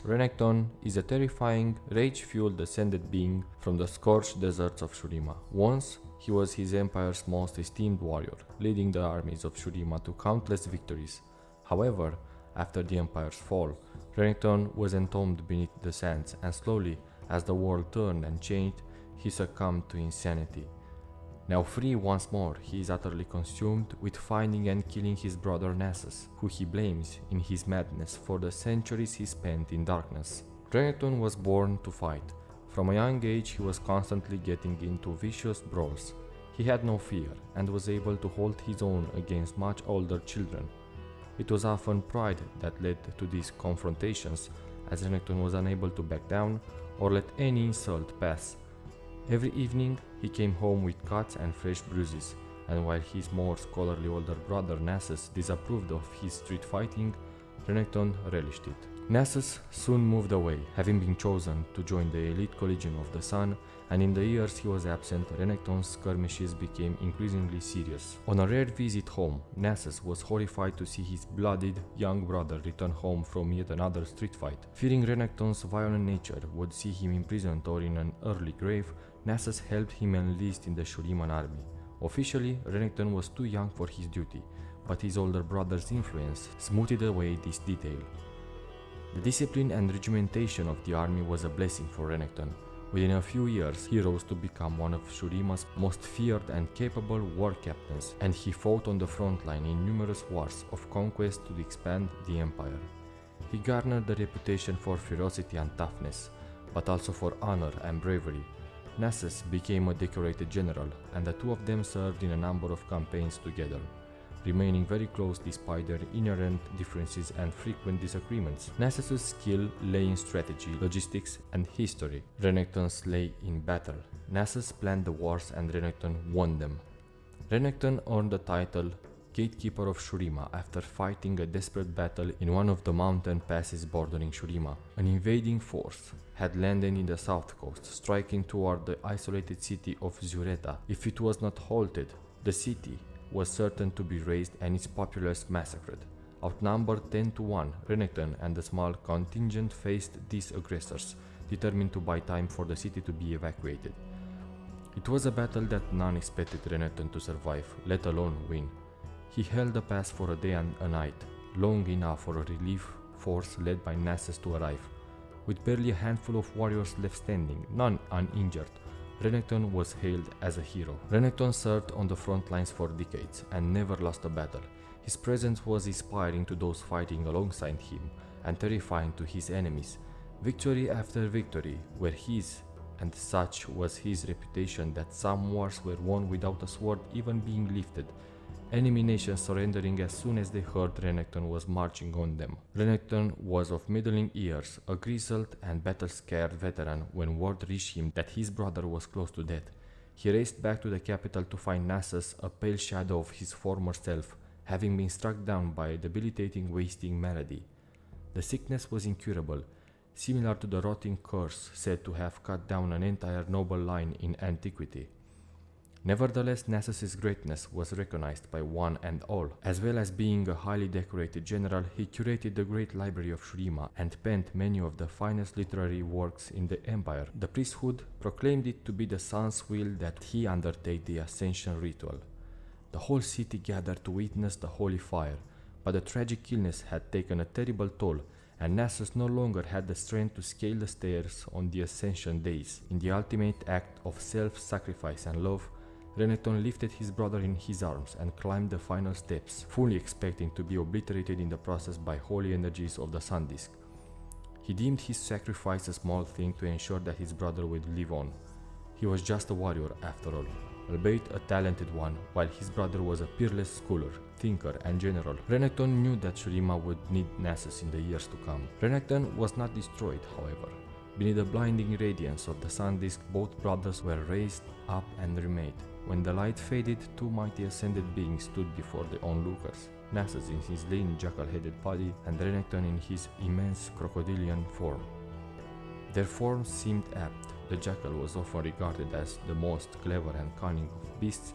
Renekton is a terrifying, rage-fueled ascended being from the scorched deserts of Shurima. Once, he was his empire's most esteemed warrior, leading the armies of Shurima to countless victories. However, after the empire's fall, Renekton was entombed beneath the sands, and slowly, as the world turned and changed, he succumbed to insanity. Now free once more, he is utterly consumed with finding and killing his brother Nasus, who he blames in his madness for the centuries he spent in darkness. Renekton was born to fight. From a young age he was constantly getting into vicious brawls. He had no fear and was able to hold his own against much older children. It was often pride that led to these confrontations, as Renekton was unable to back down or let any insult pass. Every evening he came home with cuts and fresh bruises, and while his more scholarly older brother Nasus disapproved of his street fighting, Renekton relished it. Nasus soon moved away, having been chosen to join the elite collegium of the Sun, and in the years he was absent, Renekton's skirmishes became increasingly serious. On a rare visit home, Nasus was horrified to see his bloodied young brother return home from yet another street fight. Fearing Renekton's violent nature would see him imprisoned or in an early grave, Nasus helped him enlist in the Shuriman army. Officially, Renekton was too young for his duty, but his older brother's influence smoothed away this detail. The discipline and regimentation of the army was a blessing for Renekton. Within a few years, he rose to become one of Shurima's most feared and capable war captains, and he fought on the front line in numerous wars of conquest to expand the empire. He garnered a reputation for ferocity and toughness, but also for honor and bravery. Nasus became a decorated general, and the two of them served in a number of campaigns together, remaining very close despite their inherent differences and frequent disagreements. Nasus's skill lay in strategy, logistics, and history. Renekton's lay in battle. Nasus planned the wars and Renekton won them. Renekton earned the title Gatekeeper of Shurima after fighting a desperate battle in one of the mountain passes bordering Shurima. An invading force had landed in the south coast, striking toward the isolated city of Zureta. If it was not halted, the city was certain to be razed and its populace massacred. Outnumbered 10-1, Renekton and a small contingent faced these aggressors, determined to buy time for the city to be evacuated. It was a battle that none expected Renekton to survive, let alone win. He held the pass for a day and a night, long enough for a relief force led by Nasus to arrive. With barely a handful of warriors left standing, none uninjured, Renekton was hailed as a hero. Renekton served on the front lines for decades and never lost a battle. His presence was inspiring to those fighting alongside him and terrifying to his enemies. Victory after victory were his, and such was his reputation that some wars were won without a sword even being lifted, enemy nations surrendering as soon as they heard Renekton was marching on them. Renekton was of middling years, a grizzled and battle-scarred veteran when word reached him that his brother was close to death. He raced back to the capital to find Nasus, a pale shadow of his former self, having been struck down by a debilitating wasting malady. The sickness was incurable, similar to the rotting curse said to have cut down an entire noble line in antiquity. Nevertheless, Nasus's greatness was recognized by one and all. As well as being a highly decorated general, he curated the great library of Shurima and penned many of the finest literary works in the empire. The priesthood proclaimed it to be the sun's will that he undertake the ascension ritual. The whole city gathered to witness the holy fire, but the tragic illness had taken a terrible toll, and Nasus no longer had the strength to scale the stairs on the ascension days. In the ultimate act of self-sacrifice and love, Renekton lifted his brother in his arms and climbed the final steps, fully expecting to be obliterated in the process by holy energies of the Sun Disk. He deemed his sacrifice a small thing to ensure that his brother would live on. He was just a warrior after all, albeit a talented one, while his brother was a peerless scholar, thinker, and general. Renekton knew that Shurima would need Nasus in the years to come. Renekton was not destroyed, however. Beneath the blinding radiance of the Sun Disk, both brothers were raised up and remade. When the light faded, two mighty ascended beings stood before the onlookers, Nasus in his lean jackal-headed body and Renekton in his immense crocodilian form. Their forms seemed apt. The jackal was often regarded as the most clever and cunning of beasts,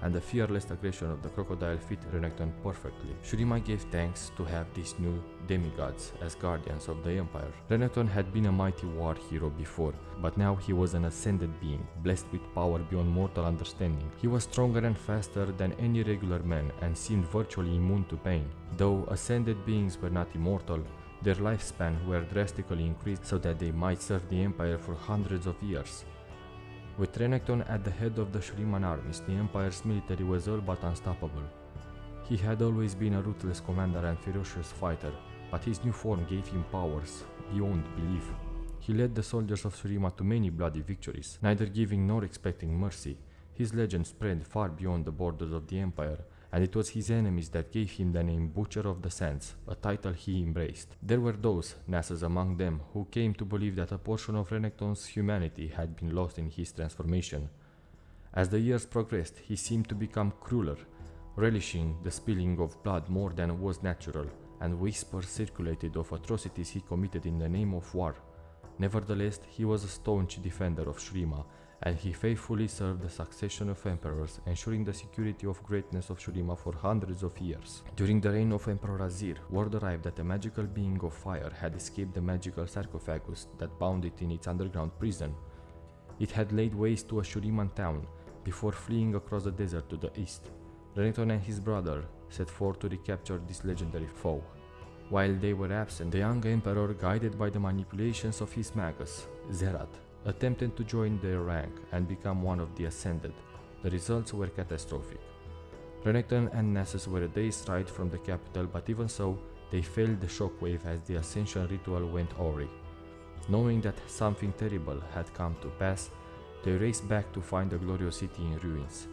and the fearless aggression of the crocodile fit Renekton perfectly. Shurima gave thanks to have these new demigods as guardians of the Empire. Renekton had been a mighty war hero before, but now he was an ascended being, blessed with power beyond mortal understanding. He was stronger and faster than any regular man and seemed virtually immune to pain. Though ascended beings were not immortal, their lifespan were drastically increased so that they might serve the Empire for hundreds of years. With Renekton at the head of the Shuriman armies, the Empire's military was all but unstoppable. He had always been a ruthless commander and ferocious fighter, but his new form gave him powers beyond belief. He led the soldiers of Shurima to many bloody victories, neither giving nor expecting mercy. His legend spread far beyond the borders of the Empire, and it was his enemies that gave him the name Butcher of the Sands, a title he embraced. There were those, Nasus among them, who came to believe that a portion of Renekton's humanity had been lost in his transformation. As the years progressed, he seemed to become crueler, relishing the spilling of blood more than was natural, and whispers circulated of atrocities he committed in the name of war. Nevertheless, he was a staunch defender of Shurima, and he faithfully served the succession of emperors, ensuring the security of greatness of Shurima for hundreds of years. During the reign of Emperor Azir, word arrived that a magical being of fire had escaped the magical sarcophagus that bound it in its underground prison. It had laid waste to a Shuriman town before fleeing across the desert to the east. Renekton and his brother set forth to recapture this legendary foe. While they were absent, the young emperor, guided by the manipulations of his magus, Zerat, attempted to join their rank and become one of the Ascended. The results were catastrophic. Renekton and Nasus were a day's ride from the capital, but even so, they felt the shockwave as the ascension ritual went awry. Knowing that something terrible had come to pass, they raced back to find the glorious city in ruins.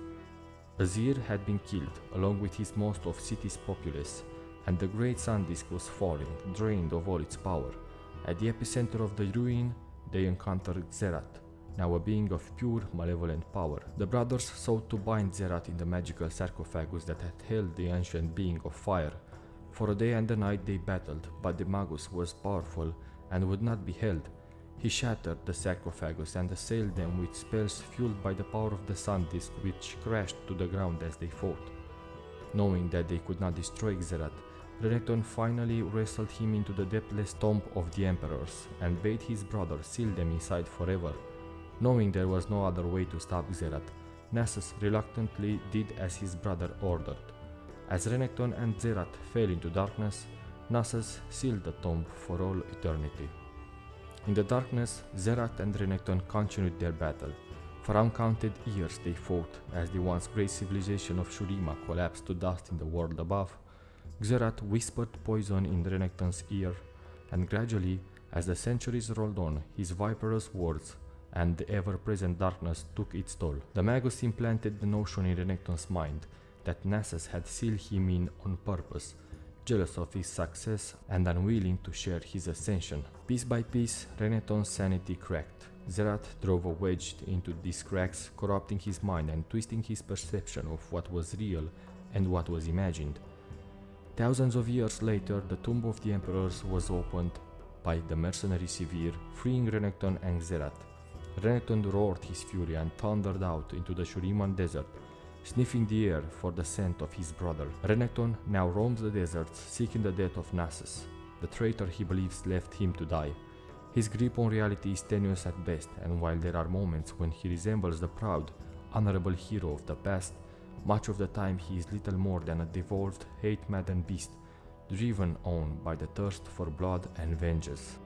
Azir had been killed, along with his most of city's populace, and the great sun disk was falling, drained of all its power. At the epicenter of the ruin, they encountered Zerat, now a being of pure, malevolent power. The brothers sought to bind Zerat in the magical sarcophagus that had held the ancient being of fire. For a day and a night they battled, but the magus was powerful and would not be held. He shattered the sarcophagus and assailed them with spells fueled by the power of the sun disk, which crashed to the ground as they fought. Knowing that they could not destroy Zerat, Renekton finally wrestled him into the depthless tomb of the emperors and bade his brother seal them inside forever. Knowing there was no other way to stop Zerat, Nasus reluctantly did as his brother ordered. As Renekton and Zerat fell into darkness, Nasus sealed the tomb for all eternity. In the darkness, Zerat and Renekton continued their battle. For uncounted years they fought as the once great civilization of Shurima collapsed to dust in the world above. Zerat whispered poison in Renekton's ear, and gradually, as the centuries rolled on, his viperous words and the ever-present darkness took its toll. The magus implanted the notion in Renekton's mind that Nasus had sealed him in on purpose, jealous of his success and unwilling to share his ascension. Piece by piece, Renekton's sanity cracked. Zerat drove a wedge into these cracks, corrupting his mind and twisting his perception of what was real and what was imagined. Thousands of years later, the tomb of the emperors was opened by the mercenary Sivir, freeing Renekton and Zerat. Renekton roared his fury and thundered out into the Shuriman desert, sniffing the air for the scent of his brother. Renekton now roams the deserts, seeking the death of Nasus, the traitor he believes left him to die. His grip on reality is tenuous at best, and while there are moments when he resembles the proud, honorable hero of the past, much of the time he is little more than a devolved, hate-maddened beast, driven on by the thirst for blood and vengeance.